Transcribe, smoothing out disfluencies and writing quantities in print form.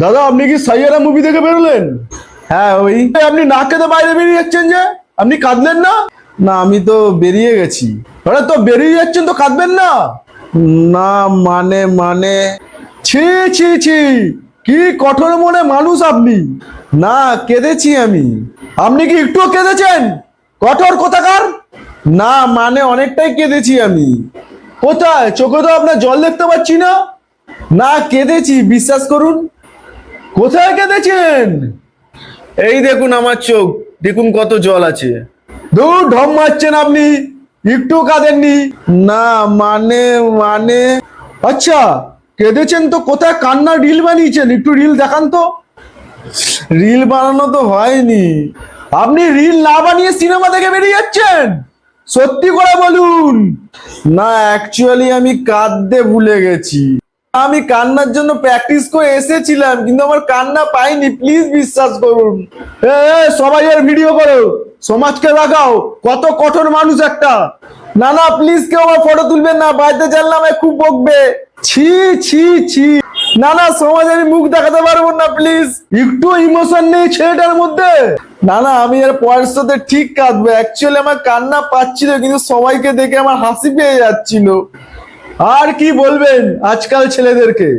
দাদা আপনি কি সাইয়ারা মুভি দেখে বেরোলেন? হ্যাঁ ওই। আপনি না কেঁদে বাইরে বেরিয়ে যাচ্ছেন যে? আপনি কাঁদলেন না? না আমি তো বেরিয়ে গেছি। আরে তো বেরিয়ে যাচ্ছেন তো কাঁদবেন না? না মানে ছি ছি ছি, কি কঠোর মনে মানুষ আপনি। না কেঁদেছি আমি। আপনি কি একটুও কেঁদেছেন? কঠোর কোথাকার। না মানে অনেকটাই কেঁদেছি আমি। কোথায়? চোখে তো আপনার জল দেখতে পাচ্ছি না। না কেঁদেছি, বিশ্বাস করুন। কোথায় কেঁদেছেন? এই দেখুন আমার চোখ, দেখুন কত জল আছে। দূর ঢম মারছেন আপনি, একটু কাঁদেননি। না মানে আচ্ছা, কেঁদেছেন তো কোথায় কান্নার রিল বানিয়েছেন? একটু রিল দেখান তো। রিল বানানো তো হয়নি। আপনি রিল না বানিয়ে সিনেমা দেখে বেরিয়ে যাচ্ছেন? সত্যি করে বলুন। না অ্যাকচুয়ালি আমি কাঁদতে ভুলে গেছি। আমি কান্নার জন্য প্র্যাকটিস করে এসেছিলাম কিন্তু আমার কান্না পাইনি, প্লিজ বিশ্বাস করুন। সবাই এর ভিডিও করো, সমাজকে দেখাও কত কঠোর মানুষ একটা। না না প্লিজ কেউ আমার ফটো তুলবেন না, বাড়িতে জানলে আমায় খুব বকবে। ছি ছি ছি, না না সমাজে আমি মুখ দেখাতে পারবো না, প্লিজ। একটু ইমোশন নেই ছেলেটার মধ্যে। না না আমি এর পরের সাথে ঠিক কাঁদবো, অ্যাকচুয়ালি আমার কান্না পাচ্ছিল কিন্তু সবাইকে দেখে আমার হাসি পেয়ে যাচ্ছিল। আর কি বলবেন আজকাল ছেলেদেরকে।